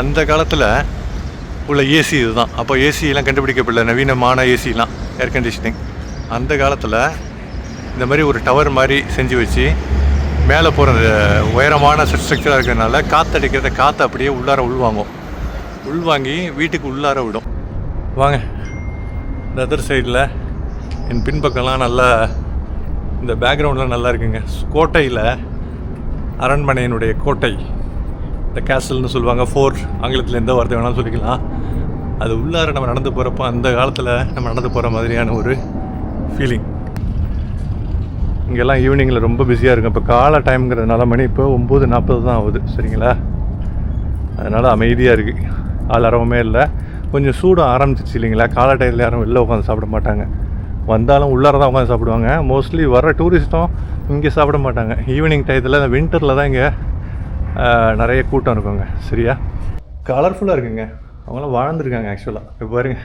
அந்த காலத்தில் உள்ள ஏசி இதுதான். அப்போ ஏசியெலாம் கண்டுபிடிக்கப்படல, நவீனமான ஏசிலாம், ஏர் கண்டிஷனிங். அந்த காலத்தில் இந்த மாதிரி ஒரு டவர் மாதிரி செஞ்சு வச்சு மேலே போகிற உயரமான ஸ்ட்ரக்சராக இருக்கிறதுனால காற்றடிக்கிறத காற்று அப்படியே உள்ளார உள்வாங்கி வீட்டுக்கு உள்ளார விடும். வாங்க, இந்த அதர் சைடில் என் பின்பக்கம்லாம் நல்லா, இந்த பேக்ரவுண்டெலாம் நல்லா இருக்குங்க. கோட்டையில், அரண்மனையினுடைய கோட்டை, இந்த கேசல்னு சொல்லுவாங்க, ஃபோர்ட், ஆங்கிலத்தில் எந்த வார்த்தை வேணாலும் சொல்லிக்கலாம். அது உள்ளார நம்ம நடந்து போகிறப்போ அந்த காலத்தில் நம்ம நடந்து போகிற மாதிரியான ஒரு ஃபீலிங். இங்கெல்லாம் ஈவினிங்கில் ரொம்ப பிஸியாக இருக்கும். இப்போ காலை டைம்ங்கிறதுனால மணி இப்போ 9:40 தான் ஆகுது, சரிங்களா? அதனால் அமைதியாக இருக்குது, ஆள் அறவுமே இல்லை. கொஞ்சம் சூடும் ஆரம்பிச்சிச்சு இல்லைங்களா? காலை டைத்தில் யாரும் வெளில உட்காந்து சாப்பிட மாட்டாங்க, வந்தாலும் உள்ளார தான் உட்காந்து சாப்பிடுவாங்க. மோஸ்ட்லி வர டூரிஸ்ட்டும் இங்கே சாப்பிட மாட்டாங்க. ஈவினிங் டயத்தில், இந்த வின்டரில் தான் இங்கே நிறைய கூட்டம் இருக்குங்க, சரியா? கலர்ஃபுல்லாக இருக்குங்க. அவங்களாம் வாழ்ந்துருக்காங்க ஆக்சுவலாக. இப்போ பாருங்க,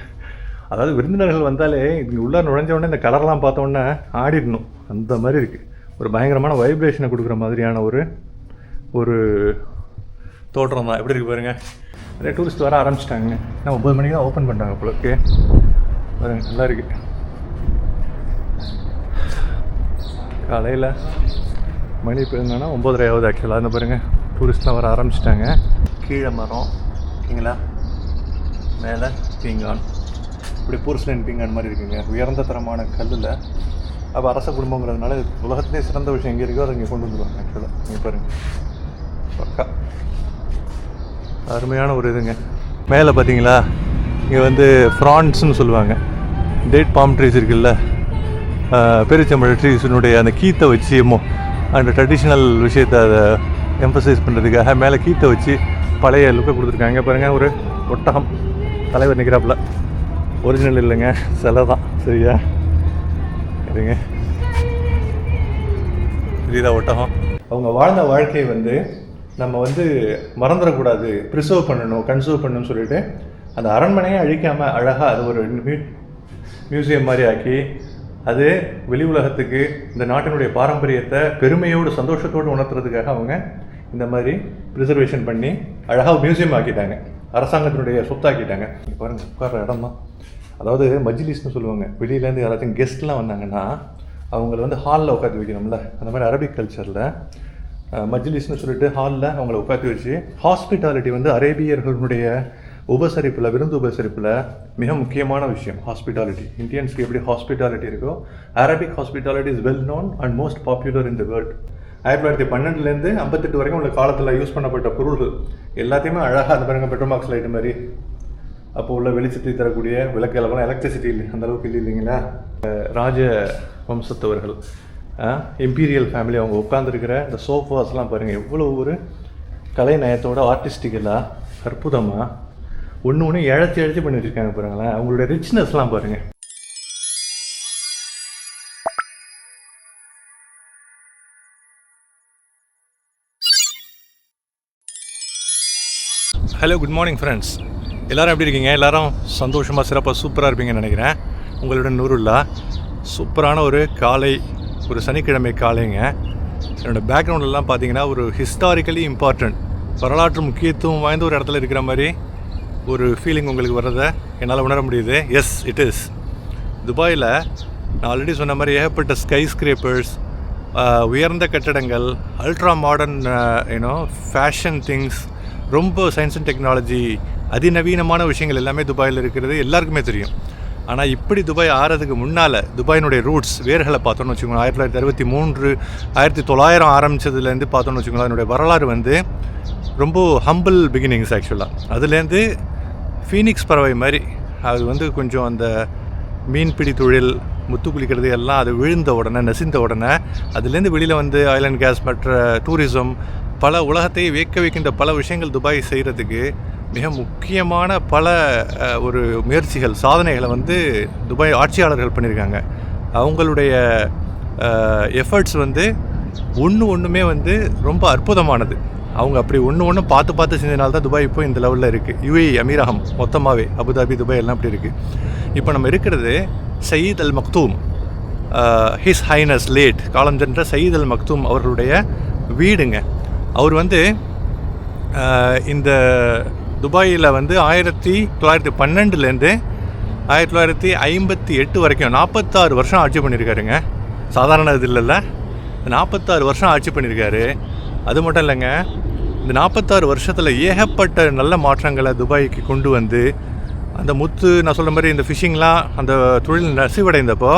அதாவது விருந்தினர்கள் வந்தாலே இங்கே உள்ளே நுழைஞ்ச இந்த கலர்லாம் பார்த்தோன்னே ஆடிடணும், அந்த மாதிரி இருக்குது. ஒரு பயங்கரமான வைப்ரேஷனை கொடுக்குற மாதிரியான ஒரு தோற்றம் தான். எப்படி இருக்குது பாருங்கள். நிறைய டூரிஸ்ட் வர ஆரம்பிச்சிட்டாங்க. நான் 9 மணிக்கு தான் ஓப்பன் பண்ணுறாங்க போல. ஓகே பாருங்க, நல்லா இருக்குது. காலையில் மணி இப்போ என்னன்னா 9:30 ஆகுது ஆக்சுவலாக. அந்த பாருங்கள், டூரிஸ்ட்லாம் வர ஆரம்பிச்சிட்டாங்க. கீழே மரம் ஓகேங்களா, மேலே பீங்கான், இப்படி போர்ஸ்லைன் பீங்கான் மாதிரி இருக்குங்க, உயர்ந்த தரமான கல்லில். அப்போ அரச குடும்பங்கிறதுனால உலகத்திலே சிறந்த விஷயம் எங்கே இருக்கோ அதை இங்கே கொண்டு வந்துடுவாங்க ஆக்சுவலாக. நீங்கள் பாருங்கள், பக்கா அருமையான ஒரு இதுங்க. மேலே பார்த்தீங்களா, இங்கே ஃப்ரான்ஸ்னு சொல்லுவாங்க, டேட் பாம் ட்ரீஸ் இருக்குல்ல, பெருச்சம்பழ ட்ரீஸினுடைய அந்த கீத்தை வச்சு அந்த ட்ரெடிஷ்னல் விஷயத்தை அதை எம்பசைஸ் பண்ணுறதுக்காக மேலே கீத்தை வச்சு பழைய லுக்கை கொடுத்துருக்காங்க. பாருங்கள், ஒரு ஒட்டகம் தலைவர் நிற்கிறாப்புல. ஒரிஜினல் இல்லைங்க, சிலை தான், சரியா? சரிங்க, இதுதான் ஒட்டகம். அவங்க வாழ்ந்த வாழ்க்கையை நம்ம மறந்துடக்கூடாது, ப்ரிசர்வ் பண்ணணும், கன்சர்வ் பண்ணணும்னு சொல்லிட்டு அந்த அரண்மனையை அழிக்காமல் அழகாக அது ஒரு மியூசியம் மாதிரி ஆக்கி, அது வெளி உலகத்துக்கு இந்த நாட்டினுடைய பாரம்பரியத்தை பெருமையோடு சந்தோஷத்தோடு உணர்த்துறதுக்காக அவங்க இந்த மாதிரி ப்ரிசர்வேஷன் பண்ணி அழகாக மியூசியம் ஆக்கிட்டாங்க, அரசாங்கத்தினுடைய சொத்தாக்கிட்டாங்க. பாருங்கள், உட்கார்ற இடம் தான். அதாவது மஜ்லிஸ்னு சொல்லுவாங்க. வெளியிலேருந்து யாராச்சும் கெஸ்ட்லாம் வந்தாங்கன்னா அவங்கள ஹாலில் உட்காந்து வைக்கணும்ல, அந்த மாதிரி அரபிக் கல்ச்சரில் மஜ்லிஸ்னு சொல்லிட்டு ஹாலில் அவங்கள உட்காந்து வச்சு ஹாஸ்பிட்டாலிட்டி அரேபியர்களுடைய உபசரிப்பில், விருந்து உபசரிப்பில் மிக முக்கியமான விஷயம் ஹாஸ்பிட்டாலிட்டி. இந்தியன்ஸ்க்கு எப்படி ஹாஸ்பிட்டாலிட்டி இருக்கோ, Arabic hospitality is well known and most popular in the world. 1912லேருந்து 58 வரைக்கும் உள்ள காலத்தில் யூஸ் பண்ணப்பட்ட பொருள்கள் எல்லாத்தையுமே அழகாக அந்த பாருங்கள், பெட்ரோமாக்ஸ் லைட்டு மாதிரி அப்போ உள்ள வெளிச்சத்தை தரக்கூடிய விளக்கெல்லாம், எலக்ட்ரிசிட்டி இல்லை அந்த அளவுக்கு இல்லை இல்லைங்களா? ராஜ வம்சத்தவர்கள், இம்பீரியல் ஃபேமிலி, அவங்க உட்காந்துருக்கிற இந்த சோஃபாஸ்லாம் பாருங்கள், எவ்வளோ ஒரு கலை நயத்தோட ஆர்டிஸ்டிக்கலாக அற்புதமாக ஒன்று இழச்சி பண்ணி வச்சுருக்காங்க பாருங்களேன். அவங்களுடைய ரிச்னஸ்லாம் பாருங்கள். Hello, good morning friends. எல்லோரும் எப்படி இருக்கீங்க? எல்லோரும் சந்தோஷமாக, சிறப்பாக, சூப்பராக இருப்பீங்கன்னு நினைக்கிறேன். உங்களுடன் நூறுல்லா. சூப்பரான ஒரு காலை, ஒரு சனிக்கிழமை காலைங்க. என்னோடய பேக்ரவுண்டெலாம் பார்த்தீங்கன்னா ஒரு ஹிஸ்டாரிக்கலி இம்பார்ட்டண்ட், வரலாற்று முக்கியத்துவம் வாய்ந்த ஒரு இடத்துல இருக்கிற மாதிரி ஒரு ஃபீலிங் உங்களுக்கு வர்றதை என்னால் உணர முடியுது. எஸ், இட் இஸ் துபாயில். நான் ஆல்ரெடி சொன்ன மாதிரி ஏகப்பட்ட ஸ்கை ஸ்கிரேப்பர்ஸ், உயர்ந்த கட்டடங்கள், அல்ட்ரா மாடர்ன் ஃபேஷன் திங்ஸ், ரொம்ப சயின்ஸ் அண்ட் டெக்னாலஜி, அதிநவீனமான விஷயங்கள் எல்லாமே துபாயில் இருக்கிறது எல்லாருக்குமே தெரியும். ஆனால் இப்படி துபாய் ஆறதுக்கு முன்னால் துபாயினுடைய ரூட்ஸ், வேர்களை பார்த்தோன்னு வச்சுக்கோங்களேன், 1963 1900 ஆரம்பித்ததுலேருந்து பார்த்தோன்னு வச்சுக்கோங்களேன், அதனுடைய வரலாறு ரொம்ப ஹம்பிள் பிகினிங்ஸ் ஆக்சுவலாக. அதுலேருந்து ஃபீனிக்ஸ் பறவை மாதிரி அது கொஞ்சம் அந்த மீன்பிடி தொழில், முத்து குளிக்கிறது எல்லாம் அது விழுந்த உடனே, நெசிந்த உடனே அதுலேருந்து வெளியில் ஆயில் அண்ட் கேஸ், மற்ற டூரிசம், பல உலகத்தை வியக்க வைக்கின்ற பல விஷயங்கள் துபாய் செய்கிறதுக்கு மிக முக்கியமான பல ஒரு முயற்சிகள், சாதனைகளை துபாய் ஆட்சியாளர்கள் பண்ணியிருக்காங்க. அவங்களுடைய எஃபர்ட்ஸ் ஒன்றுமே ரொம்ப அற்புதமானது. அவங்க அப்படி ஒன்று பார்த்து செஞ்சதுனால தான் துபாய் இப்போ இந்த லெவலில் இருக்குது. யுஏஇ அமீரகம் மொத்தமாகவே, அபுதாபி, துபாய் எல்லாம் அப்படி இருக்குது. இப்போ நம்ம இருக்கிறது சயீத் அல் மக்தூம், ஹிஸ் ஹைனஸ் லேட் காலம் சென்ற சயீத் அல் மக்தூம் அவர்களுடைய வீடுங்க. அவர் இந்த துபாயில் வந்து 1912லேருந்து 1958 வரைக்கும் 46 வருஷம் ஆட்சி பண்ணியிருக்காருங்க. சாதாரண இது இல்லைல்ல, 46 வருஷம் ஆட்சி பண்ணியிருக்காரு. அது மட்டும் இல்லைங்க, இந்த 46 வருஷத்தில் ஏகப்பட்ட நல்ல மாற்றங்களை துபாய்க்கு கொண்டு வந்து அந்த நான் சொல்கிற மாதிரி இந்த ஃபிஷிங்லாம் அந்த தொழில் நசிவடைந்தப்போ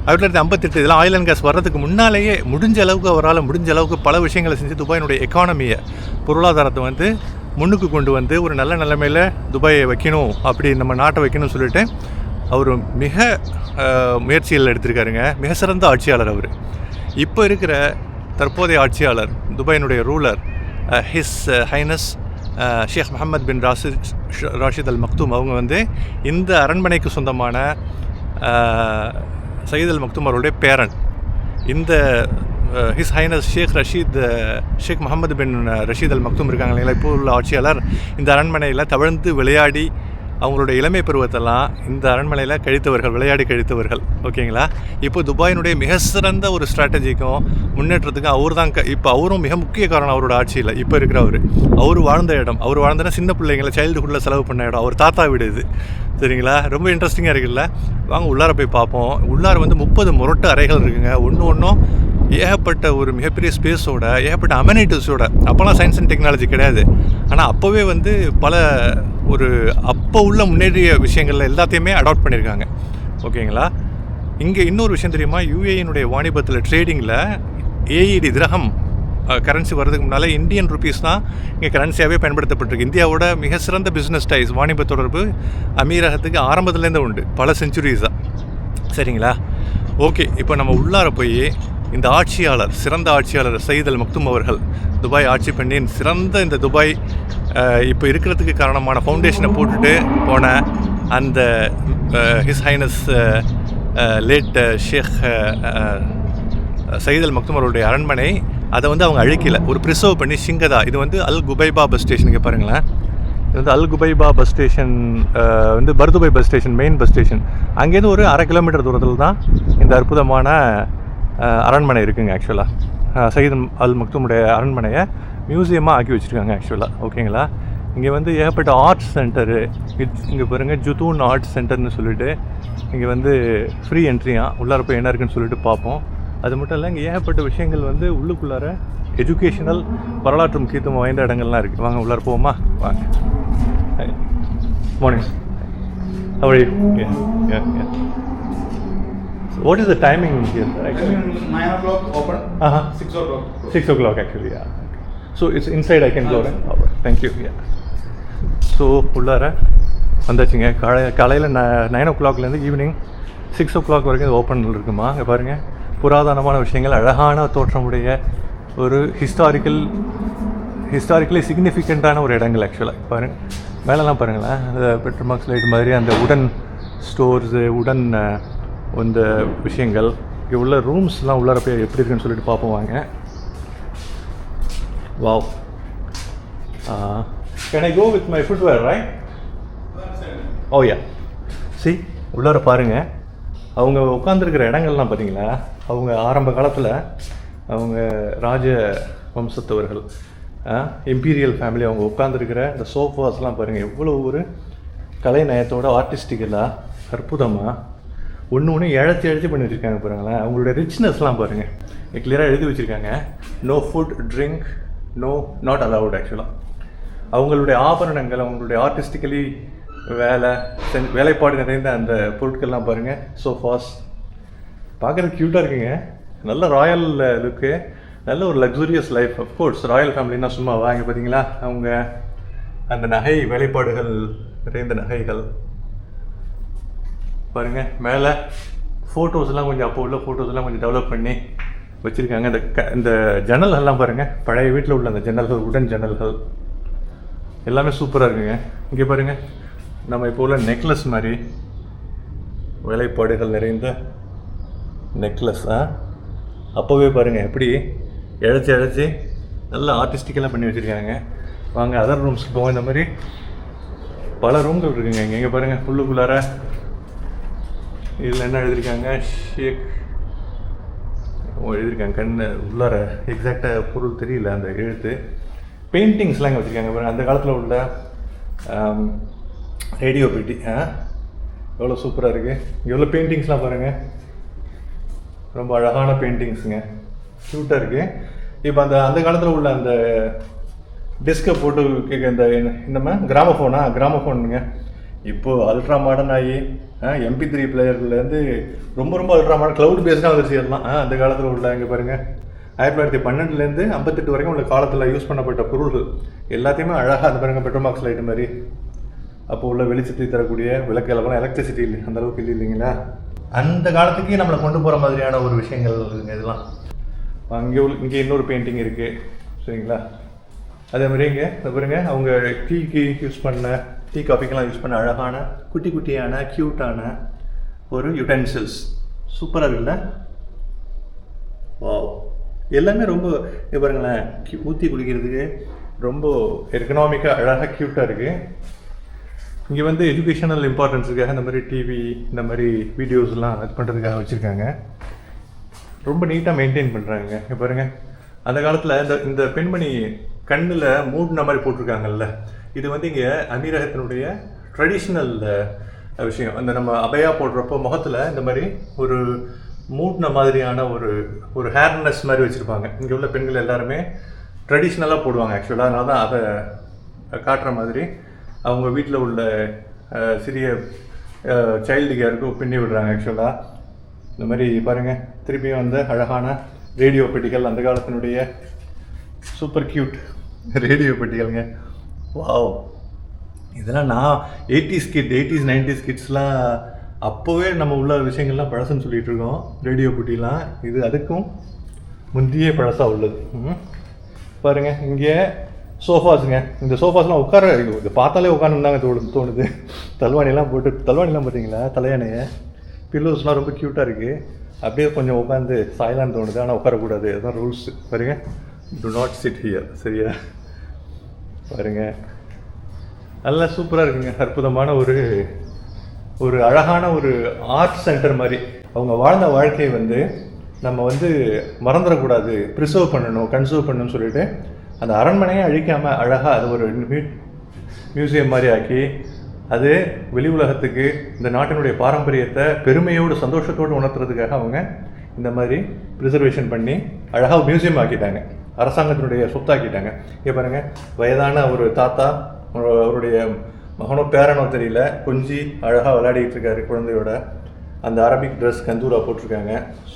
1958 இதெல்லாம் ஆயில் அண்ட் கேஸ் வர்றதுக்கு முன்னாலேயே முடிஞ்ச அளவுக்கு பல விஷயங்களை செஞ்சு துபாயினுடைய எக்கானமியை, பொருளாதாரத்தை வந்து முன்னுக்கு கொண்டு வந்து ஒரு நல்ல நிலைமையில் துபாயை வைக்கணும், அப்படி நம்ம நாட்டை வைக்கணும்னு சொல்லிட்டு அவர் மிக முயற்சிகள் எடுத்திருக்காருங்க. மிக சிறந்த ஆட்சியாளர் அவர். இப்போ இருக்கிற தற்போதைய ஆட்சியாளர், துபாயினுடைய ரூலர் ஹிஸ் ஹைனஸ் ஷேக் முகமது பின் ராஷித் அல் மக்தூம், அவங்க வந்து இந்த அரண்மனைக்கு சொந்தமான சயீத் அல் மக்தூம் அவருடைய பேரன். இந்த ஹிஸ் ஹைனஸ் ஷேக் முகமது பின் ரஷீத் அல் மக்தூம் இருக்காங்க இல்லைங்களா, இப்போ உள்ள ஆட்சியாளர், இந்த அரண்மனையில் தவழ்ந்து விளையாடி அவங்களுடைய இளமை பருவத்தெல்லாம் இந்த அரண்மனையில் விளையாடி கழித்தவர்கள். ஓகேங்களா. இப்போ துபாயினுடைய மிக சிறந்த ஒரு ஸ்ட்ராட்டஜிக்கும் முன்னேற்றத்துக்கும் அவர் தான். இப்போ அவரும் மிக முக்கிய காரணம் அவரோட ஆட்சியில். இப்போ இருக்கிறவர் அவர் வாழ்ந்த இடம், அவர் வாழ்ந்தனா சின்ன பிள்ளைங்களை சைல்டுஹுட்டில் செலவு பண்ண இடம், அவர் தாத்தா வீடு இது. சரிங்களா. ரொம்ப இன்ட்ரெஸ்டிங்காக இருக்குல்ல. வாங்க உள்ளார போய் பார்ப்போம். உள்ளார வந்து 30 முரட்டு அறைகள் இருக்குங்க. ஒன்றும் ஏகப்பட்ட ஒரு மிகப்பெரிய ஸ்பேஸோட, ஏகப்பட்ட அமெனிட்டிஸோட. அப்போலாம் சயின்ஸ் அண்ட் டெக்னாலஜி கிடையாது, ஆனால் அப்போவே வந்து பல ஒரு அப்போ உள்ள முன்னேறிய விஷயங்களில் எல்லாத்தையுமே அடாப்ட் பண்ணியிருக்காங்க. ஓகேங்களா. இங்கே இன்னொரு விஷயம் தெரியுமா, யூஏயினுடைய வாணிபத்தில் ட்ரேடிங்கில் ஏஇடி திரகம் கரன்சி வர்றதுக்கு முன்னால் இந்தியன் ருபீஸ் தான் இங்கே கரன்சியாகவே பயன்படுத்தப்பட்டிருக்கு. இந்தியாவோட மிக சிறந்த பிஸ்னஸ் டைஸ், வாணிப தொடர்பு அமீரகத்துக்கு ஆரம்பத்துலேருந்து உண்டு, பல செஞ்சுரிஸாக. சரிங்களா. ஓகே, இப்போ நம்ம உள்ளார போய் இந்த ஆட்சியாளர், சிறந்த ஆட்சியாளர் சயீத் அல் மக்தூம் அவர்கள் துபாய் ஆட்சி பண்ணி சிறந்த இந்த துபாய் இப்போ இருக்கிறதுக்கு காரணமான ஃபவுண்டேஷனை போட்டுட்டு போன அந்த ஹிஸ் ஹைனஸ் லேட் ஷேக் சயீத் அல் மக்தூம் அவருடைய அரண்மனை, அதை வந்து அவங்க அழிக்கலை, ஒரு ப்ரிசர்வ் பண்ணி சிங்கதா. இது வந்து அல் குபைபா பஸ் ஸ்டேஷன். இங்கே பாருங்களேன், இது வந்து அல் குபைபா பஸ் ஸ்டேஷன், வந்து Bur Dubai bus station, main bus station. அங்கேருந்து ஒரு 1/2 கிலோமீட்டர் தூரத்தில் தான் இந்த அற்புதமான அரண்மனை இருக்குங்க. ஆக்சுவலாக சயீத் அல் மக்தூமுடைய அரண்மனையை மியூசியமாக ஆக்கி வச்சுருக்காங்க ஆக்சுவலாக. ஓகேங்களா. இங்கே வந்து ஏகப்பட்ட ஆர்ட்ஸ் சென்டரு, இங்கே பாருங்கள் ஜுதூன் ஆர்ட்ஸ் சென்டர்னு சொல்லிட்டு இங்கே வந்து ஃப்ரீ என்ட்ரியாக உள்ளார போய் என்ன இருக்குன்னு சொல்லிட்டு பார்ப்போம். அது மட்டும் இல்லை, இங்கே ஏகப்பட்ட விஷயங்கள் வந்து உள்ளுக்குள்ளார எஜுகேஷனல், வரலாற்று முக்கியத்துவம் வாய்ந்த இடங்கள்லாம் இருக்குது. வாங்க உள்ளார போவோமா. வாங்க. Morning. How are you? Yeah. So what is the timing here? Actually 9 o'clock open. 6 o'clock. 6 o'clock actually, yeah. So it's inside I can go, right? All right. Thank you. Yeah. So உள்ளார வந்தாச்சுங்க. காலையில் 9 o'clockலேருந்து evening 6 o'clock வரைக்கும் இது ஓப்பனில் இருக்குமா. இங்கே பாருங்கள், புராதனமான விஷயங்கள், அழகான தோற்றமுடைய ஒரு ஹிஸ்டாரிக்கலி சிக்னிஃபிகண்ட்டான ஒரு இடங்கள் ஆக்சுவலாக. பாருங்கள் மேலெலாம் பாருங்களேன், அந்த பெட்ரோமாக்ஸ் லைட் மாதிரி அந்த உடன் ஸ்டோர்ஸு, உடன் இந்த விஷயங்கள். இங்கே உள்ள ரூம்ஸ்லாம் உள்ளார போய் எப்படி இருக்குன்னு சொல்லிட்டு பார்ப்போம் வாங்க. Wow. Can I go with my footwear, right? Oh yeah. சி உள்ளார பாருங்கள், அவங்க உட்காந்துருக்கிற இடங்கள்லாம் பார்த்தீங்களா, அவங்க ஆரம்ப காலத்தில் அவங்க ராஜ வம்சத்தவர்கள், இம்பீரியல் ஃபேமிலி, அவங்க உட்காந்துருக்கிற இந்த சோஃபாஸ்லாம் பாருங்கள், எவ்வளோ ஒரு கலை நயத்தோட ஆர்டிஸ்டிக்கலாக அற்புதமாக ஒன்று இழச்சி பண்ணி வச்சுருக்காங்க பாருங்களேன். அவங்களுடைய ரிச்னஸ்லாம் பாருங்கள், கிளியராக எழுதி வச்சுருக்காங்க. No food, drink, not allowed. ஆக்சுவலாக அவங்களுடைய ஆபரணங்கள், அவங்களுடைய ஆர்டிஸ்டிக்கலி வேலைப்பாடு நிறைந்த அந்த பொருட்கள்லாம் பாருங்கள். சோஃபாஸ் பார்க்குறதுக்கு க்யூட்டாக இருக்குங்க. நல்ல ராயல் லுக்கு, நல்ல ஒரு லக்ஸூரியஸ் லைஃப். அஃப்கோர்ஸ் ராயல் ஃபேமிலின்னா சும்மா வாங்க. பார்த்தீங்களா அவங்க அந்த நகை வேலைப்பாடுகள் நிறைந்த நகைகள் பாருங்கள். மேலே ஃபோட்டோஸ்லாம் கொஞ்சம், அப்போ உள்ள ஃபோட்டோஸ்லாம் கொஞ்சம் டெவலப் பண்ணி வச்சுருக்காங்க. இந்த ஜன்னல்கள்லாம் பாருங்கள், பழைய வீட்டில் உள்ள அந்த ஜன்னல்கள், உடன் ஜன்னல்கள் எல்லாமே சூப்பராக இருக்குங்க. இங்கே பாருங்கள், நம்ம இப்போ உள்ள நெக்லஸ் மாதிரி வேலைப்பாடுகள் நிறைந்த நெக்லஸ். அப்போவே பாருங்கள் எப்படி இழைச்சி நல்லா ஆர்டிஸ்டிக்கெல்லாம் பண்ணி வச்சுருக்காங்க. வாங்க அதர் ரூம்ஸ்க்கு போவோம். இந்த மாதிரி பல ரூம்கள் இருக்குங்க இங்கே. இங்கே பாருங்கள் உள்ளுக்குள்ளார இதில் என்ன எழுதியிருக்காங்க, ஷேக் எழுதியிருக்காங்க. உள்ளார எக்ஸாக்டாக பொருள் தெரியல அந்த எழுத்து. பெயிண்டிங்ஸ்லாம் இங்கே வச்சுருக்காங்க பாருங்கள். அந்த காலத்தில் உள்ள ரேடியோ பெட்டி. எவ்வளோ சூப்பராக இருக்குது. எவ்வளோ பெயிண்டிங்ஸ்லாம் பாருங்கள், ரொம்ப அழகான பெயிண்டிங்ஸுங்க, க்யூட்டாக இருக்குது. இப்போ அந்த காலத்தில் உள்ள அந்த டிஸ்கை போட்டு கேட்க இந்த கிராமஃபோனுங்க இப்போது அல்ட்ரா மாடர்ன் ஆகி MP3 பிளேயர்லேருந்து ரொம்ப அல்ட்ரா மாடர்ன் க்ளவுட் பேஸ்டாக வந்துருச்சு எல்லாம். அந்த காலத்தில் உள்ள இங்கே பாருங்கள் 1912லேருந்து 58 வரைக்கும் உள்ள காலத்தில் யூஸ் பண்ணப்பட்ட பொருள்கள் எல்லாத்தையுமே அழகாக அந்த பாருங்கள் பெட்ரோமாக்ஸ் லைட்டு மாதிரி அப்போ உள்ள வெளிச்சத்தை தரக்கூடிய விளக்குகளெல்லாம் எலக்ட்ரிசிட்டி இல்லை அந்த அளவுக்கு இல்லை இல்லைங்களா. அந்த காலத்துக்கே நம்மளை கொண்டு போகிற மாதிரியான ஒரு விஷயங்கள் இருக்குங்க இதெல்லாம். இங்கே இன்னொரு பெயிண்டிங் இருக்குது சரிங்களா. அதே மாதிரி இங்கே பாருங்க அவங்க டீக்கு யூஸ் பண்ண டீ காஃபிக்கெல்லாம் யூஸ் பண்ண அழகான குட்டியான க்யூட்டான ஒரு யுட்டென்சில்ஸ் சூப்பராக இருக்குல்ல. வாவ், எல்லாமே ரொம்ப இது பாருங்களேன் ஊற்றி குடிக்கிறதுக்கு ரொம்ப எக்கனாமிக்காக அழகாக க்யூட்டாக இருக்குது. இங்கே எஜுகேஷனல் இம்பார்ட்டன்ஸுக்காக இந்த மாதிரி டிவி இந்த மாதிரி வீடியோஸ்லாம் இது பண்ணுறதுக்காக வச்சுருக்காங்க. ரொம்ப நீட்டாக மெயின்டைன் பண்ணுறாங்க. இங்கே பாருங்கள் அந்த காலத்தில் இந்த பெண்மணி கண்ணில் மூடின மாதிரி போட்டிருக்காங்கல்ல, இது இங்கே அமீரகத்தினுடைய ட்ரெடிஷ்னல் விஷயம். அந்த நம்ம அபயா போடுறப்போ முகத்தில் இந்த மாதிரி ஒரு மூடின மாதிரியான ஒரு ஹேர்னஸ் மாதிரி வச்சுருப்பாங்க. இங்கே உள்ள பெண்கள் எல்லாருமே ட்ரெடிஷ்னலாக போடுவாங்க ஆக்சுவலாக. அதனால தான் அதை காட்டுற மாதிரி அவங்க வீட்டில் உள்ள சிறிய சைல்டு கேருக்கு பின்னி விடுறாங்க ஆக்சுவலாக. இந்த மாதிரி பாருங்கள் திருப்பியும் அழகான ரேடியோ பெட்டிகள், அந்த காலத்தினுடைய சூப்பர் க்யூட் ரேடியோ பெட்டிகள்ங்க. வாவ், இதெல்லாம் நான் 80s 90s கிட்ஸ்லாம் அப்போவே நம்ம உள்ள விஷயங்கள்லாம் பழசுன்னு சொல்லிகிட்டு இருக்கோம். ரேடியோ பெட்டிலாம் இது அதுக்கும் முந்தைய பழசாக உள்ளது. பாருங்கள் இங்கே சோஃபாஸுங்க. இந்த சோஃபாஸ்லாம் உட்கார இது பார்த்தாலே உட்காந்துருந்தாங்க தோணுது. தல்வானிலாம் பார்த்தீங்களா, தலையானையை பில்லோஸ்லாம் ரொம்ப க்யூட்டாக இருக்குது. அப்படியே கொஞ்சம் உட்காந்து சாயலான்னு தோணுது, ஆனால் உட்காரக்கூடாது, அதுதான் ரூல்ஸ். பாருங்க, டு நாட் சிட் ஹியர், சரியா? பாருங்க, நல்லா சூப்பராக இருக்குங்க. அற்புதமான ஒரு அழகான ஒரு ஆர்ட் சென்டர் மாதிரி. அவங்க வாழ்ந்த வாழ்க்கையை நம்ம மறந்துடக்கூடாது, ப்ரிசர்வ் பண்ணணும், கன்சர்வ் பண்ணணும்னு சொல்லிட்டு அந்த அரண்மனையை அழிக்காமல் அழகாக அது ஒரு மியூசியம் மாதிரி ஆக்கி அது வெளி உலகத்துக்கு இந்த நாட்டினுடைய பாரம்பரியத்தை பெருமையோடு சந்தோஷத்தோடு உணர்த்துறதுக்காக அவங்க இந்த மாதிரி ப்ரிசர்வேஷன் பண்ணி அழகாக மியூசியம் ஆக்கிட்டாங்க, அரசாங்கத்தினுடைய சொத்தாக்கிட்டாங்க. இங்கே பாருங்கள், வயதான ஒரு தாத்தா அவருடைய மகனோ பேரனோ தெரியல, கொஞ்சி அழகாக விளையாடிட்டு இருக்காரு குழந்தையோட. அந்த அரபிக் ட்ரெஸ் கந்தூரா போட்டிருக்காங்க,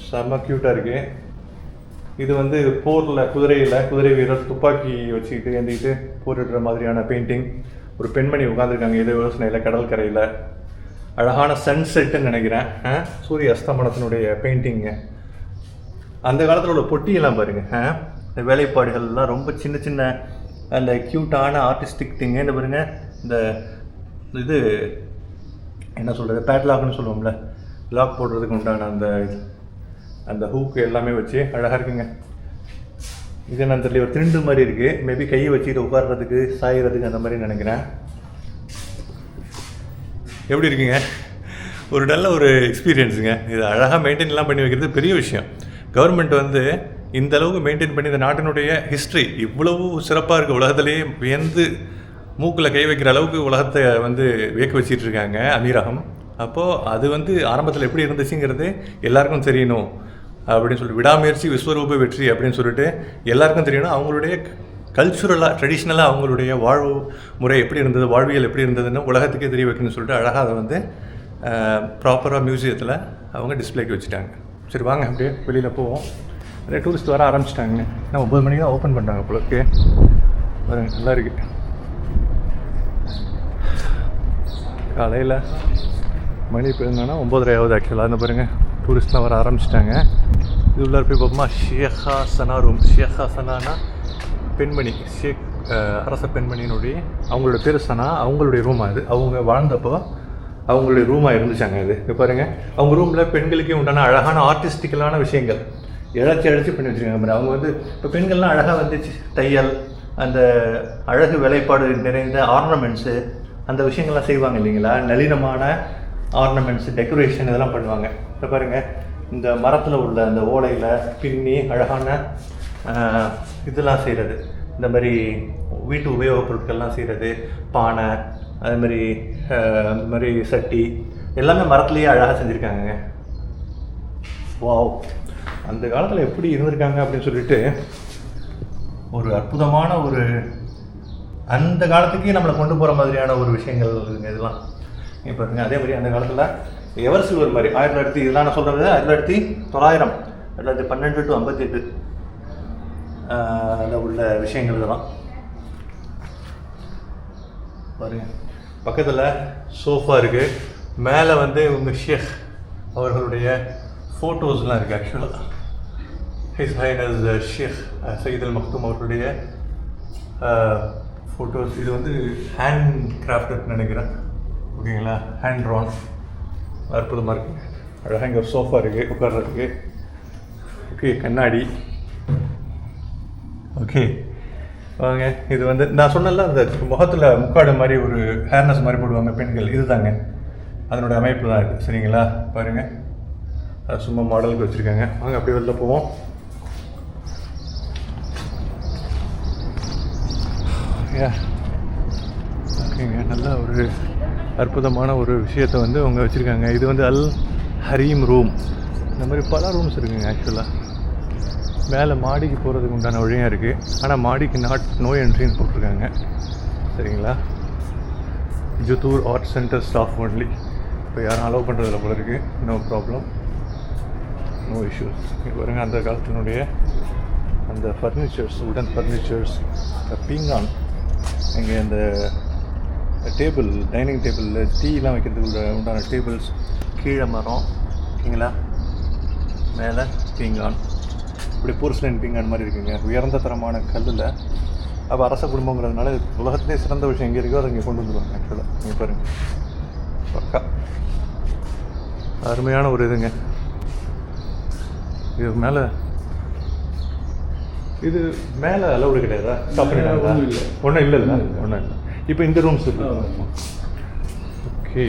செம்ம க்யூட்டாக இருக்குது. இது போரில் குதிரை வீரர் துப்பாக்கி வச்சுக்கிட்டு ஏந்திக்கிட்டு போரிடுற மாதிரியான பெயிண்டிங். ஒரு பெண்மணி உட்காந்துருக்காங்க இதே யோசனையில் கடற்கரையில். அழகான சன்செட்டுன்னு நினைக்கிறேன், சூரிய அஸ்தமனத்தினுடைய பெயிண்டிங்க. அந்த காலத்தில் உள்ள பொட்டியெல்லாம் பாருங்கள், இந்த வேலைப்பாடுகள்லாம் ரொம்ப சின்ன சின்ன அந்த க்யூட்டான ஆர்டிஸ்டிக் திங்கு. இந்த பாருங்க, இந்த இது என்ன சொல்கிறது, பேட்லாக்னு சொல்லுவோம்ல, லாக் போடுறதுக்கு உண்டான அந்த ஹூக்கு எல்லாமே வச்சு அழகாக இருக்குங்க. இது என்ன தெரியல, ஒரு திண்டு மாதிரி இருக்குது, மேபி கையை வச்சுக்கிட்டு உட்கார்றதுக்கு சாயறதுக்கு அந்த மாதிரி நினைக்கிறேன். எப்படி இருக்குங்க? ஒரு நல்ல ஒரு எக்ஸ்பீரியன்ஸுங்க. இது அழகாக மெயின்டைன்லாம் பண்ணி வைக்கிறது பெரிய விஷயம். கவர்மெண்ட் இந்த அளவுக்கு மெயின்டைன் பண்ணி இந்த நாட்டினுடைய ஹிஸ்ட்ரி இவ்வளவு சிறப்பாக இருக்குது. உலகத்திலேயே வியந்து மூக்கில் கை வைக்கிற அளவுக்கு உலகத்தை வியக்க வச்சிட்டு இருக்காங்க அமீரகம். அப்போது அது ஆரம்பத்தில் எப்படி இருந்துச்சுங்கிறது எல்லாருக்கும் தெரியணும் அப்படின்னு சொல்லிட்டு, விடாமுயற்சி விஸ்வரூப வெற்றி அப்படின்னு சொல்லிட்டு எல்லாருக்கும் தெரியணும். அவங்களுடைய கல்ச்சுரலாக ட்ரெடிஷ்னலாக அவங்களுடைய வாழ்வு முறை எப்படி இருந்தது, வாழ்வியல் எப்படி இருந்ததுன்னு உலகத்துக்கே தெரிய வைக்கணும்னு சொல்லிட்டு அழகாக அதை ப்ராப்பராக மியூசியத்தில் அவங்க டிஸ்பிளேக்கு வச்சுட்டாங்க. சரி வாங்க அப்படியே வெளியில் போவோம். நிறைய டூரிஸ்ட் வர ஆரம்பிச்சிட்டாங்க. நான் 9 மணிக்கு தான் ஓப்பன் பண்ணுறாங்க போலக்கு. நல்லா இருக்குது. காலையில் மணி இப்போ என்னன்னா 9:30 ஆகுது ஆக்சுவலாக. அந்த பாருங்கள், டூரிஸ்ட்லாம் வர ஆரம்பிச்சிட்டாங்க. இது உள்ளார போய் பார்ப்போமா, ஷேக்ஹாசனா ரூம். ஷேக்ஹாசனானா பெண்மணி, அரச பெண்மணியினுடைய அவங்களோட பேர் சனா, அவங்களுடைய ரூமாக இது. அவங்க வாழ்ந்தப்போ அவங்களுடைய ரூமாக இருந்துச்சாங்க இது. இப்போ பாருங்கள், அவங்க ரூமில் பெண்களுக்கே உண்டான அழகான ஆர்டிஸ்டிக்கலான விஷயங்கள் இழைச்சி பண்ணி வச்சுருக்காங்க. அவங்க இப்போ பெண்கள்லாம் அழகாக தையல், அந்த அழகு வேலைப்பாடு நிறைந்த ஆர்னமெண்ட்ஸு, அந்த விஷயங்கள்லாம் செய்வாங்க இல்லைங்களா. நளினமான ஆர்னமெண்ட்ஸு, டெக்கரேஷன் இதெல்லாம் பண்ணுவாங்க. இப்போ பாருங்கள், இந்த மரத்தில் உள்ள அந்த ஓலையில் பின்னி அழகான இதெல்லாம் செய்கிறது. இந்த மாதிரி வீட்டு உபயோகப் பொருட்கள்லாம் செய்கிறது, பானை, அது மாதிரி அந்த மாதிரி சட்டி எல்லாமே மரத்துலேயே அழகாக செஞ்சுருக்காங்கங்க. வாவ், அந்த காலத்தில் எப்படி இருந்திருக்காங்க அப்படின்னு சொல்லிட்டு ஒரு அற்புதமான ஒரு அந்த காலத்துக்கே நம்மளை கொண்டு போகிற மாதிரியான ஒரு விஷயங்கள் இருக்குங்க இதெல்லாம். இப்போ பாருங்க, அதே மாதிரி அந்த காலத்தில் எவர் சில்வர் மாதிரி 1900 இதெல்லாம் நான் சொல்கிறது 1900 1912 to 58 அதில் உள்ள விஷயங்கள் இதெல்லாம் பாருங்க. பக்கத்தில் சோஃபா இருக்குது, மேலே வந்து உங்கள் ஷேக் அவர்களுடைய ஃபோட்டோஸ்லாம் இருக்குது. ஆக்சுவலாக ஹிஸ் ஹைனஸ் ஷேக் சயீத் அல் மக்தூம் அவர்களுடைய ஃபோட்டோஸ். இது வந்து ஹேண்ட் கிராஃப்ட்னு நினைக்கிறேன், ஓகேங்களா, ஹேண்ட் ட்ரான். அற்புதமாக இருக்குங்க. அழகாக இங்கே ஒரு சோஃபா இருக்குது உட்கார்றதுக்கு. ஓகே, கண்ணாடி. ஓகே வாங்க, இது வந்து நான் சொன்னல அந்த முகத்தில் முக்காடு மாதிரி ஒரு ஹேர்னஸ் மாதிரி போடுவாங்க பெண்கள், இது தாங்க அதனுடைய அமைப்பு தான் இருக்குது. சரிங்களா, பாருங்கள், அது சும்மா மாடலுக்கு வச்சுருக்காங்க. வாங்க அப்படியே வெளில போவோம். ஓகேங்க, நல்ல ஒரு அற்புதமான ஒரு விஷயத்தை வந்து அவங்க வச்சுருக்காங்க. இது வந்து அல் ஹரீம் ரூம். இந்த மாதிரி பல ரூம்ஸ் இருக்குங்க. ஆக்சுவலாக மேலே மாடிக்கு போகிறதுக்கு உண்டான வழியாக இருக்குது, ஆனால் மாடிக்கு நோ என்ட்ரின்னு போட்டிருக்காங்க. சரிங்களா, Juthur art centre staff only. இப்போ யாரும் அலோவ் பண்ணுறதில்ல போல இருக்குது. No problem, no issues. இப்போ பாருங்கள், அந்த காலத்தினுடைய அந்த ஃபர்னிச்சர்ஸ், உடன் ஃபர்னிச்சர்ஸ், பீங்கான், இங்கே அந்த டேபிள், டைனிங் டேபிளில் டீலாம் வைக்கிறதுக்கு உண்டான டேபிள்ஸ், கீழே மரம், ஓகேங்களா, மேலே பீங்கான், இப்படி போர்ஸ்லைன் பீங்கான் மாதிரி இருக்குங்க. உயர்ந்த தரமான கல்லில். அப்போ அரச குடும்பங்கிறதுனால உலகத்திலே சிறந்த விஷயம் எங்கே இருக்கோ அதை இங்கே கொண்டு வந்துடுவாங்க. ஆக்சுவலாக இங்கே பாருங்கள், பக்கா அருமையான ஒரு இதுங்க. இது மேலே இது மேலே அலவுடு கிடையாதா? சாப்பிட்றீங்களா? ஒன்றும் இல்லைல்ல, ஒன்றும் இல்லை. இப்போ இந்த ரூம்ஸ் இருக்கு. ஓகே,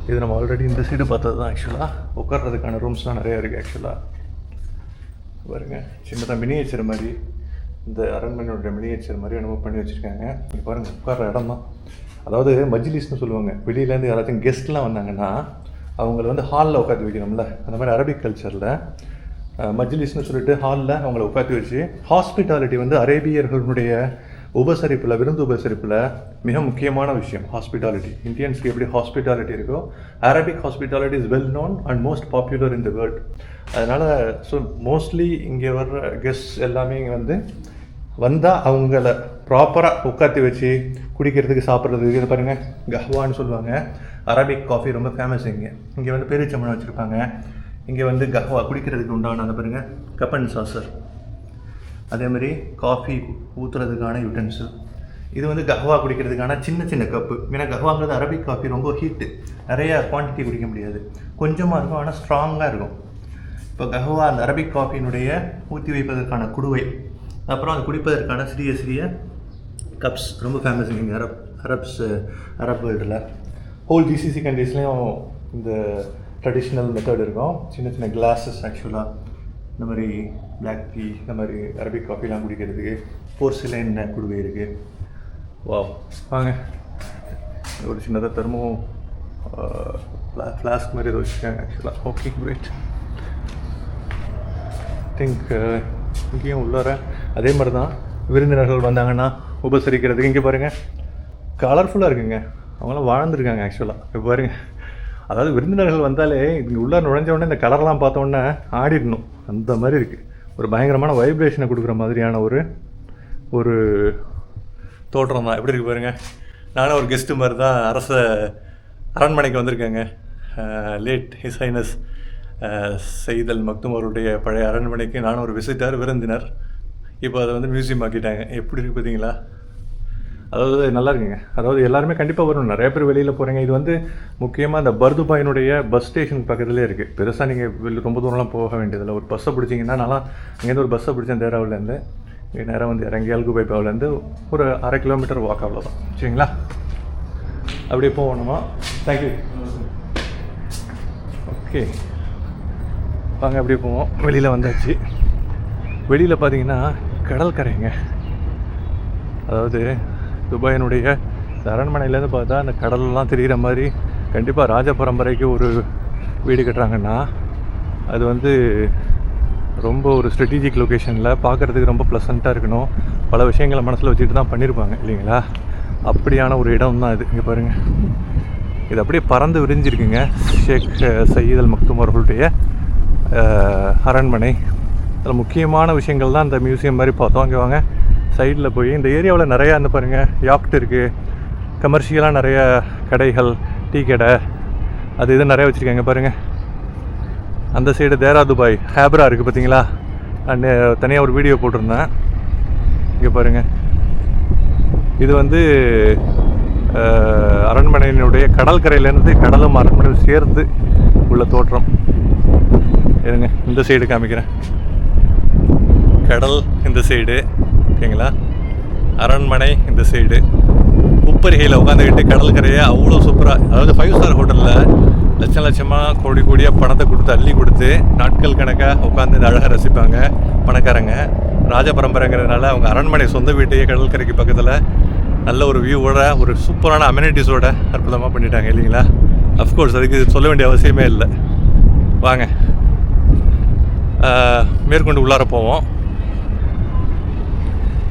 இது நம்ம ஆல்ரெடி இந்த சைடு பார்த்தது தான். ஆக்சுவலாக உட்கார்றதுக்கான ரூம்ஸ்லாம் நிறையா இருக்குது. ஆக்சுவலாக பாருங்க, சின்னதாக மினியேச்சர் மாதிரி, இந்த அரண்மனையோட மினியேச்சர் மாதிரி என்னமோ பண்ணி வச்சுருக்காங்க. இங்கே பாருங்கள், உட்கார்ற இடம் தான். அதாவது மஜ்லிஸ்னு சொல்லுவாங்க. வெளியிலேருந்து யாராச்சும் கெஸ்ட்லாம் வந்தாங்கன்னா அவங்கள வந்து ஹாலில் உட்காந்து வைக்கணும்ல, அந்த மாதிரி அரபிக் கல்ச்சரில் மஜ்லிஸ்னு சொல்லிட்டு ஹாலில் அவங்கள உட்காந்து வச்சு, ஹாஸ்பிட்டாலிட்டி வந்து அரேபியர்களுடைய உபசரிப்பில், விருந்து உபசரிப்பில் மிக முக்கியமான விஷயம் ஹாஸ்பிட்டாலிட்டி. இந்தியன்ஸ்க்கு எப்படி ஹாஸ்பிட்டாலிட்டி இருக்கோ, Arabic hospitality is well known and most popular in the world. அதனால் ஸோ மோஸ்ட்லி இங்கே வர்ற கெஸ்ட் எல்லாமே இங்கே வந்து வந்தால் அவங்கள ப்ராப்பராக உட்காத்தி வச்சு குடிக்கிறதுக்கு, சாப்பிட்றதுக்கு. இது பாருங்கள், கஹ்வான்னு சொல்லுவாங்க. அரபிக் காஃபி ரொம்ப ஃபேமஸ் இங்கே. இங்கே வந்து பேரிச்சம்பழம் வச்சுருப்பாங்க. இங்கே வந்து கஹ்வா குடிக்கிறதுக்கு உண்டான அந்த பாருங்கள் கப்பன் சாசர், அதே மாதிரி காஃபி ஊற்றுறதுக்கான யூட்டென்சில். இது வந்து கஹ்வா குடிக்கிறதுக்கான சின்ன சின்ன கப்பு. ஏன்னா கஹ்வாங்கிறது அரபிக் காஃபி ரொம்ப ஹீட்டு, நிறைய குவான்டிட்டி குடிக்க முடியாது, கொஞ்சமாக இருக்கும், ஆனால் ஸ்ட்ராங்காக இருக்கும். இப்போ கஹ்வா அந்த அரபிக் காஃபியினுடைய ஊற்றி வைப்பதற்கான குடுவை, அப்புறம் அது குடிப்பதற்கான சிறிய சிறிய கப்ஸ் ரொம்ப ஃபேமஸ் இங்கே அரப் வேர்ல்டில். ஹோல் ஜிசிசி கண்ட்ரீஸ்லேயும் இந்த ட்ரெடிஷ்னல் மெத்தட் இருக்கும். சின்ன சின்ன கிளாஸஸ் ஆக்சுவலாக இந்த மாதிரி பிளாக் டீ, இந்த மாதிரி அரபிக் காஃபிலாம் குடிக்கிறதுக்கு போர்சிலைன் குடுவை இருக்குது. வாவ், வாங்க, ஒரு சின்னதாக தெர்மோ ஃப்ளாஸ்க் மாதிரி ஏதோ வச்சுருக்காங்க ஆக்சுவலாக. Okay, great. திங்க் இங்கேயும் உள்ளார அதே மாதிரி தான் விருந்தினர்கள் வந்தாங்கன்னா உபசரிக்கிறதுக்கு. இங்கே பாருங்கள், கலர்ஃபுல்லாக இருக்குங்க. அவங்களாம் வாழ்ந்துருக்காங்க ஆக்சுவலாக. இப்போ பாருங்கள், அதாவது விருந்தினர்கள் வந்தாலே இங்கே உள்ளே நுழைஞ்ச உடனே இந்த கலர்லாம் பார்த்தோன்னே ஆடிடணும், அந்த மாதிரி இருக்குது. ஒரு பயங்கரமான வைப்ரேஷனை கொடுக்குற மாதிரியான ஒரு தோற்றம் தான். எப்படி இருக்குது பாருங்கள். நானும் ஒரு கெஸ்ட்டு மாதிரி தான் அரண்மனைக்கு வந்திருக்கேங்க. லேட் ஹிஸ் ஹைனஸ் சயீத் அல் மக்தூம் அவருடைய பழைய அரண்மனைக்கு நானும் ஒரு விசிட்டர், விருந்தினர். இப்போ அதை வந்து மியூசியம் ஆக்கிட்டாங்க. எப்படி இருக்குது பார்த்தீங்களா? அதாவது நல்லா இருக்குங்க. அதாவது எல்லாருமே கண்டிப்பாக வரணும். நிறைய பேர் வெளியில் போகிறீங்க. இது வந்து முக்கியமாக இந்த பர்துபாயினுடைய பஸ் ஸ்டேஷன் பக்கத்துலேயே இருக்குது. பெருசாக நீங்கள் ரொம்ப தூரம்லாம் போக வேண்டியதில்லை. ஒரு பஸ்ஸை பிடிச்சிங்கன்னா, நான்லாம் இங்கேருந்து ஒரு பஸ்ஸை பிடிச்சேன் தேராவிலேருந்து. இங்கே நேராக வந்து இறங்கி அல்குபைபாவிலேருந்து ஒரு 1/2 கிலோமீட்டர் வாக், அவ்வளோதான். சரிங்களா? அப்படியே போகணுமா? தேங்க்யூ. ஓகே, வாங்க அப்படியே போவோம். வெளியில் வந்தாச்சு. வெளியில் பார்த்தீங்கன்னா கடற்கரைங்க. அதாவது துபாயினுடைய இந்த அரண்மனையிலேருந்து பார்த்தா அந்த கடல்லாம் தெரிகிற மாதிரி கண்டிப்பாக ராஜ பரம்பரைக்கு ஒரு வீடு கட்டுறாங்கன்னா அது வந்து ரொம்ப ஒரு ஸ்ட்ராட்டஜிக் லொக்கேஷனில் பார்க்குறதுக்கு ரொம்ப ப்ளசண்ட்டாக இருக்கணும். பல விஷயங்களை மனசில் வச்சுட்டு தான் பண்ணியிருப்பாங்க இல்லைங்களா? அப்படியான ஒரு இடம் தான் இது. இங்கே பாருங்கள், இது அப்படியே பறந்து விரிஞ்சிருக்குங்க. ஷேக் சயீத் அல் மக்தூம் அவர்களுடைய அரண்மனை. அதில் முக்கியமான விஷயங்கள் தான் இந்த மியூசியம் மாதிரி பார்த்தோம். அங்கே வாங்க சைடில் போய் இந்த ஏரியாவில் நிறையா இந்த பாருங்கள் யாக்ட் இருக்குது, கமர்ஷியலாக நிறைய கடைகள், டீ கடை, அது இது நிறையா வச்சுருக்காங்க பாருங்கள். அந்த சைடு தேரா துபாய் ஹேப்ரா இருக்குது பார்த்தீங்களா? நான் தனியாக ஒரு வீடியோ போட்டிருந்தேன். இங்கே பாருங்கள், இது வந்து அரண்மனையினுடைய கடற்கரையிலேருந்து கடலும் அரண்மனையும் சேர்ந்து உள்ள தோற்றம். இருங்க இந்த சைடு காமிக்கிறேன். கடல் இந்த சைடு, ஓகேங்களா? அரண்மனை இந்த சைடு. உப்பரிகையில் உட்காந்துக்கிட்டு கடற்கரையை அவ்வளோ சூப்பராக, அதாவது 5 ஸ்டார் ஹோட்டலில் லட்சமாக கோடியாக பணத்தை கொடுத்து அள்ளி கொடுத்து நாட்கள் கணக்காக உட்காந்து இந்த அழகாக ரசிப்பாங்க பணக்காரங்க. ராஜ பரம்பரைங்கிறதுனால அவங்க அரண்மனை சொந்த வீட்டையே கடற்கரைக்கு பக்கத்தில் நல்ல ஒரு வியூவோட ஒரு சூப்பரான அமெனிட்டிஸோட அற்புதமாக பண்ணிட்டாங்க இல்லைங்களா? அஃப்கோர்ஸ் அதுக்கு சொல்ல வேண்டிய அவசியமே இல்லை. வாங்க மேற்கொண்டு உள்ளார போவோம்.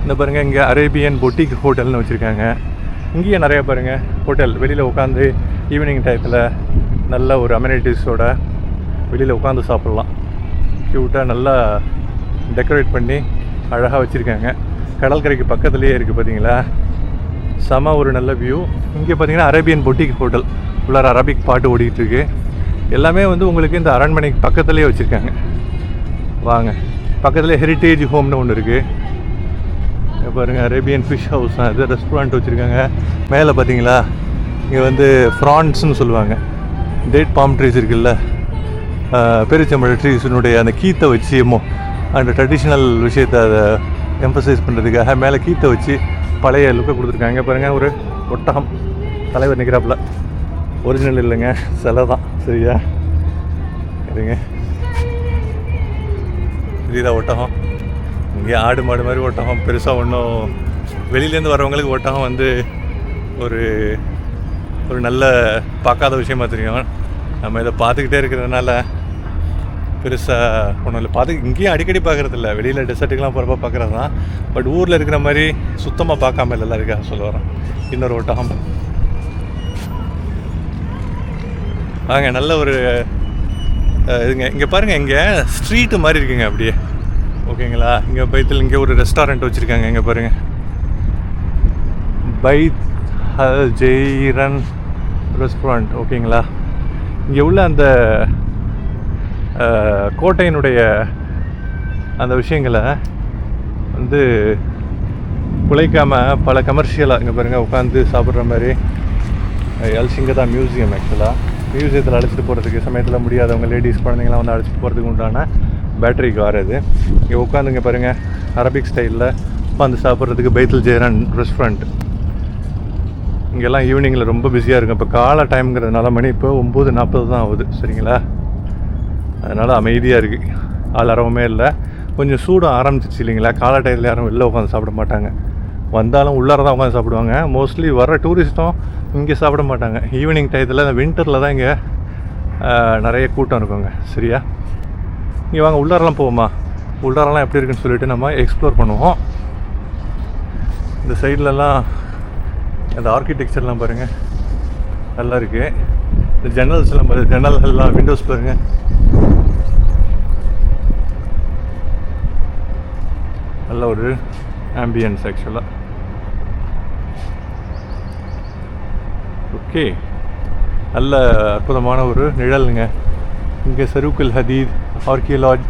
இந்த பாருங்கள், இங்கே அரேபியன் பொட்டிக் ஹோட்டல்னு வச்சுருக்காங்க. இங்கேயே நிறைய பாருங்கள் ஹோட்டல். வெளியில் உட்காந்து ஈவினிங் டயத்தில் நல்ல ஒரு அமெனிட்டிஸோட வெளியில் உட்காந்து சாப்பிட்லாம். க்யூட்டாக நல்லா டெக்கரேட் பண்ணி அழகாக வச்சுருக்காங்க. கடற்கரைக்கு பக்கத்துலேயே இருக்குது பார்த்தீங்களா? செம ஒரு நல்ல வியூ. இங்கே பார்த்தீங்கன்னா அரேபியன் பொட்டிக் ஹோட்டல், உள்ளார அரபிக் பாட்டு ஓடிட்டுருக்கு. எல்லாமே வந்து உங்களுக்கு இந்த அரண்மனைக்கு பக்கத்துலேயே வச்சுருக்காங்க. வாங்க, பக்கத்துலேயே ஹெரிட்டேஜ் ஹோம்னு ஒன்று இருக்குது. பாருங்கள், அரேபியன் ஃபிஷ் ஹவுஸ் தான் இது. ரெஸ்டாரண்ட் வச்சுருக்காங்க. மேலே பார்த்தீங்களா, இங்கே வந்து ஃப்ரான்ஸ்னு சொல்லுவாங்க. டேட் பாம் ட்ரீஸ் இருக்குல்ல, பெருச்சம்பழ ட்ரீஸினுடைய அந்த கீத்தை வச்சு அந்த ட்ரெடிஷ்னல் விஷயத்தை அதை எம்பசைஸ் பண்ணுறதுக்காக மேலே கீத்தை வச்சு பழைய லுக்கை கொடுத்துருக்காங்க. பாருங்கள், ஒரு ஒட்டகம் தலைவர் நிற்கிறாப்புல. ஒரிஜினல் இல்லைங்க, சிலை தான். சரியா? சரிங்க, இதுதான் ஒட்டகம். இங்கே ஆடு மாடு மாதிரி ஒட்டகம், பெருசாக ஒன்றும் வெளியிலேருந்து வரவங்களுக்கு ஒட்டகம் வந்து ஒரு ஒரு நல்ல பார்க்காத விஷயமா தெரியும். நம்ம இதை பார்த்துக்கிட்டே இருக்கிறதுனால பெருசாக ஒன்றும் இல்லை. இங்கேயும் அடிக்கடி பார்க்குறது இல்லை, வெளியில் டெசர்ட்டுக்கெலாம் போகிறப்ப பார்க்குறது தான். பட் ஊரில் இருக்கிற மாதிரி சுத்தமாக பார்க்காம இல்லை இருக்கா சொல்ல வரேன். இன்னொரு ஒட்டகம். வாங்க, நல்ல ஒரு இதுங்க. இங்கே பாருங்கள், இங்கே ஸ்ட்ரீட்டு மாதிரி இருக்குங்க அப்படியே, ஓகேங்களா? இங்கே பைத்தில் இங்கே ஒரு ரெஸ்டாரண்ட் வச்சுருக்காங்க. இங்கே பாருங்கள், பைத் அல் ஜெய்ரன் ரெஸ்டாரண்ட், ஓகேங்களா? இங்கே உள்ள அந்த கோட்டையினுடைய அந்த விஷயங்களை வந்து குலைக்காமல் பல கமர்ஷியலாக இங்கே பாருங்கள் உட்காந்து சாப்பிட்ற மாதிரி. அல்சிங்கதா மியூசியம். ஆக்சுவலாக மியூசியத்தில் அழைச்சிட்டு போகிறதுக்கு சமயத்தில் முடியாதவங்க லேடிஸ் குழந்தைங்களாம் வந்து அழைச்சிட்டு போகிறதுக்கு உண்டான பேட்டரி கார் அது. இங்கே உட்காந்துங்க பாருங்கள், அரபிக் ஸ்டைலில் உட்காந்து சாப்பிட்றதுக்கு பைத்துல் ஜெய்ரான் ரெஸ்டாரண்ட். இங்கெல்லாம் ஈவினிங்கில் ரொம்ப பிஸியாக இருக்கும். இப்போ காலை டைம்ங்கிறதுனால மணி இப்போ 9:40 தான் ஆகுது. சரிங்களா? அதனால் அமைதியாக இருக்குது, ஆள் அறவுமே இல்லை. கொஞ்சம் சூடும் ஆரம்பிச்சிச்சு இல்லைங்களா? காலை டயத்தில் யாரும் வெளில உட்காந்து சாப்பிட மாட்டாங்க. வந்தாலும் உள்ளார தான் உட்காந்து சாப்பிடுவாங்க. மோஸ்ட்லி வர டூரிஸ்ட்டும் இங்கே சாப்பிட மாட்டாங்க. ஈவினிங் டயத்தில் இந்த வின்டரில் தான் இங்கே நிறைய கூட்டம் இருக்குங்க. சரியா? இங்கே வாங்க, உள்ளாரெலாம் போவோமா? உள்ளாரெலாம் எப்படி இருக்குன்னு சொல்லிட்டு நம்ம எக்ஸ்ப்ளோர் பண்ணுவோம். இந்த சைட்லலாம் அந்த ஆர்கிடெக்சர்லாம் பாருங்கள், நல்லா இருக்குது. இந்த ஜன்னல்ஸ்லாம் பாருங்கள், ஜன்னல்கள்லாம் விண்டோஸ் பாருங்கள். நல்ல ஒரு ஆம்பியன்ஸ் ஆக்சுவலாக. ஓகே, நல்ல அற்புதமான ஒரு நிழலுங்க. இங்கே சரூக்குல் ஹதீத்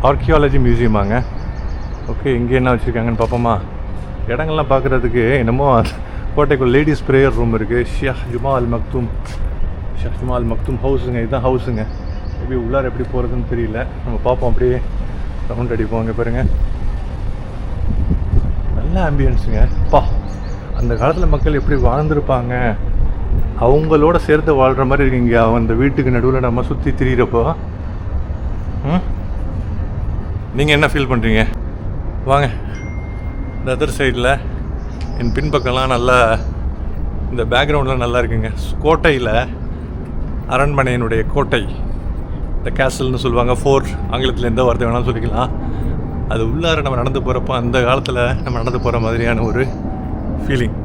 ஆர்கியாலஜி மியூசியமாங்க. ஓகே, இங்கே என்ன வச்சுருக்காங்கன்னு பார்ப்போமா? இடங்கள்லாம் பார்க்குறதுக்கு என்னமோ கோட்டைக்குள்ள லேடிஸ் ப்ரேயர் ரூம் இருக்குது. ஷேக் ஜுமா அல் மக்தூம் ஹவுஸுங்க. இதுதான் ஹவுஸுங்க. எப்படி உள்ளார எப்படி போகிறதுன்னு தெரியல, நம்ம பார்ப்போம். அப்படியே ரவுண்ட் அடிப்போம். அங்கே பாருங்கள், நல்ல ஆம்பியன்ஸுங்க. அந்த காலத்தில் மக்கள் எப்படி வாழ்ந்துருப்பாங்க, அவங்களோட சேர்த்து வாழ்கிற மாதிரி இருக்குங்க. அந்த வீட்டுக்கு நடுவில் நம்ம சுற்றி திரியிறப்போ நீங்கள் என்ன ஃபீல் பண்ணுறீங்க? வாங்க இந்த அதர் சைடில் என் பின்பக்கம்லாம் நல்லா இந்த பேக்ரவுண்ட்லாம் நல்லா இருக்குங்க. கோட்டையில் அரண்மனையினுடைய கோட்டை, இந்த கேசல்னு சொல்லுவாங்க, ஃபோர்ட், ஆங்கிலத்தில் எந்த வார்த்தை வேணாலும் சொல்லிக்கலாம். அது உள்ளார நம்ம நடந்து போகிறப்போ அந்த காலத்தில் நம்ம நடந்து போகிற மாதிரியான ஒரு ஃபீலிங்.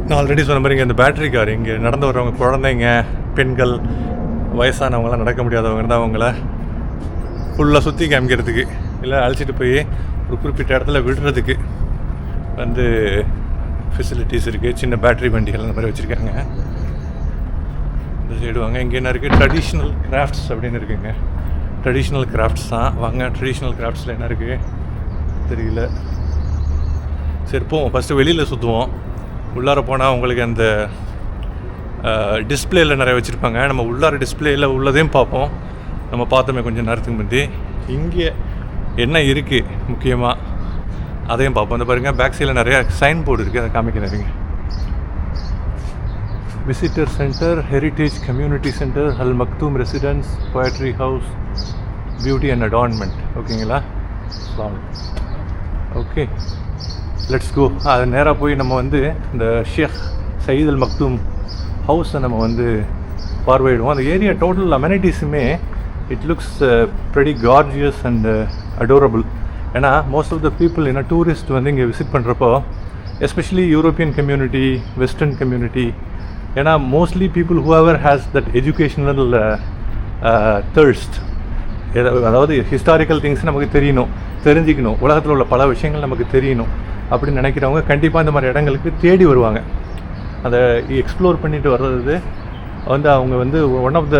நான் ஆல்ரெடி சொன்ன மாதிரி இங்கே இந்த பேட்டரி கார், இங்கே நடந்து வரவங்க குழந்தைங்க, பெண்கள், வயசானவங்களாம் நடக்க முடியாதவங்க இருந்தால் அவங்கள ஃபுல்லாக சுற்றி காமிக்கிறதுக்கு இல்லை அழைச்சிட்டு போய் ஒரு குறிப்பிட்ட இடத்துல விடுறதுக்கு வந்து ஃபெசிலிட்டிஸ் இருக்குது. சின்ன பேட்டரி வண்டிகள் அந்த மாதிரி வச்சுருக்காங்க. இந்த சைடு வாங்க, இங்கே என்ன இருக்குது, ட்ரெடிஷ்னல் கிராஃப்ட்ஸ் அப்படின்னு இருக்குங்க. ட்ரெடிஷ்னல் கிராஃப்ட்ஸ் தான். வாங்க, ட்ரெடிஷ்னல் கிராஃப்ட்ஸில் என்ன இருக்குது தெரியல. சரி போவோம், ஃபஸ்ட்டு வெளியில் சுற்றுவோம். உள்ளார போனால் உங்களுக்கு அந்த டிஸ்பிளேயில் நிறைய வச்சுருப்பாங்க. நம்ம உள்ளார டிஸ்பிளேயில் உள்ளதையும் பார்ப்போம். நம்ம பார்த்தோமே கொஞ்சம் நேரத்துக்கு முந்தி. இங்கே என்ன இருக்குது முக்கியமாக அதையும் பார்ப்போம். இந்த பாருங்கள், பேக் சைடில் நிறையா சைன் போர்டு இருக்குது, அதை காமிக்கிறேங்க. Visitor centre, heritage community centre, Al Maktoum residence, poetry house, beauty and adornment. ஓகேங்களா? Okay, let's go. அது நேராக போய் நம்ம வந்து இந்த ஷேக் சயீத் அல் மக்தூம் ஹவுஸை நம்ம வந்து பார்வையிடுவோம். அந்த ஏரியா டோட்டல் அமெனிட்டிஸுமே it looks pretty gorgeous and adorable. ஏன்னா மோஸ்ட் ஆஃப் த பீப்புள் என்ன டூரிஸ்ட் வந்து இங்கே விசிட் பண்ணுறப்போ, especially European community, western community, ஏன்னா mostly people whoever has that educational thirst, அதாவது ஹிஸ்டாரிக்கல் திங்ஸ் நமக்கு தெரியணும், தெரிஞ்சுக்கணும், உலகத்தில் உள்ள பல விஷயங்கள் நமக்கு தெரியணும் அப்படின்னு நினைக்கிறவங்க கண்டிப்பாக இந்த மாதிரி இடங்களுக்கு தேடி வருவாங்க. அதை எக்ஸ்ப்ளோர் பண்ணிட்டு வர்றது வந்து அவங்க வந்து ஒன் ஆஃப் த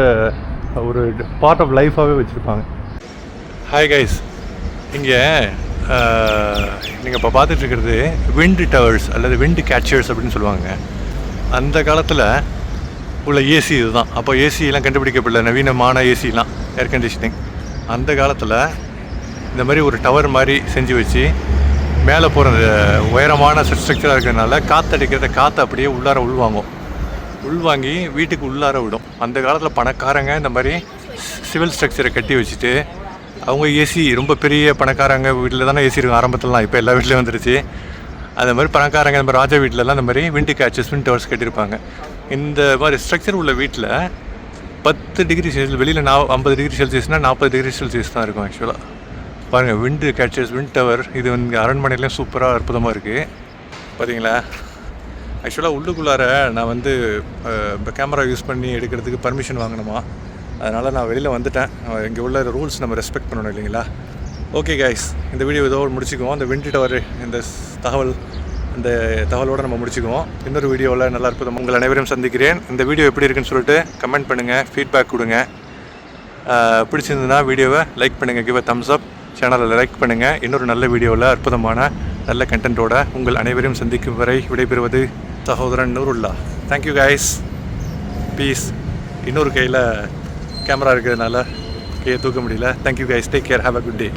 ஒரு பார்ட் ஆஃப் லைஃபாகவே வச்சுருப்பாங்க. ஹாய் கைஸ், இங்கே நீங்கள் இப்போ பார்த்துட்ருக்கிறது விண்ட் டவர்ஸ் அல்லது விண்ட் கேச்சர்ஸ் அப்படின்னு சொல்லுவாங்க. அந்த காலத்தில் உள்ள ஏசி இதுதான். அப்போ ஏசியெலாம் கண்டுபிடிக்கப்படல, நவீனமான ஏசிலாம், ஏர் கண்டிஷனிங். அந்த காலத்தில் இந்த மாதிரி ஒரு டவர் மாதிரி செஞ்சு வச்சு மேலே போகிற உயரமான ஸ்ட்ரக்சராக இருக்கிறதுனால காற்றடிக்கிறத காற்று அப்படியே உள்ளார உள்வாங்கி வீட்டுக்கு உள்ளார விடும். அந்த காலத்தில் பணக்காரங்க இந்த மாதிரி சிவில் ஸ்ட்ரக்சரை கட்டி வச்சுட்டு அவங்க ஏசி, ரொம்ப பெரிய பணக்காரங்க வீட்டில் தானே ஏசி இருக்கும் ஆரம்பத்துலலாம், இப்போ எல்லா வீட்லேயும் வந்துருச்சு. அந்த மாதிரி பணக்காரங்க இந்த மாதிரி ராஜா வீட்டிலலாம் இந்த மாதிரி விண்ட் கேச்சஸ், விண்ட் டவர்ஸ் கட்டியிருப்பாங்க. இந்த மாதிரி ஸ்ட்ரக்சர் உள்ள வீட்டில் 10 டிகிரி செல்சியஸ், வெளியில் 50 டிகிரி செல்சியஸ்னால் 40 டிகிரி செல்சியஸ் தான் இருக்கும் ஆக்சுவலாக. பாருங்கள், விண்டு கேச்சர்ஸ், விண்ட் டவர், இது வந்து அரண்மனையிலையும் சூப்பராக அற்புதமாக இருக்குது. பார்த்தீங்களா? ஆக்சுவலாக உள்ளுக்குள்ளார நான் வந்து இப்போ கேமரா யூஸ் பண்ணி எடுக்கிறதுக்கு பர்மிஷன் வாங்கணுமா, அதனால் நான் வெளியில் வந்துட்டேன். இங்கே உள்ள ரூல்ஸ் நம்ம ரெஸ்பெக்ட் பண்ணணும் இல்லைங்களா? ஓகே கைஸ், இந்த வீடியோ இதோடு முடிச்சுக்குவோம். இந்த விண்ட் டவர் இந்த தகவலோடு நம்ம முடிச்சுக்குவோம். இன்னொரு வீடியோவில் நல்லா இருப்பது உங்கள் அனைவரையும் சந்திக்கிறேன். இந்த வீடியோ எப்படி இருக்குன்னு சொல்லிட்டு கமெண்ட் பண்ணுங்கள், ஃபீட்பேக் கொடுங்க. பிடிச்சிருந்ததுன்னா வீடியோவை லைக் பண்ணுங்கள், கிவ் அ தம்ஸ் அப். சேனலில் லைக் பண்ணுங்கள். இன்னொரு நல்ல வீடியோவில் அற்புதமான நல்ல கண்டென்ட்டோட உங்கள் அனைவரையும் சந்திக்கும் வரை விடைபெறுவது சகோதரன் நூருல்லா. Thank you guys, piece. இன்னொரு கையில் கேமரா இருக்கிறதுனால கையை தூக்க முடியல. Thank you guys, take care, have a good day.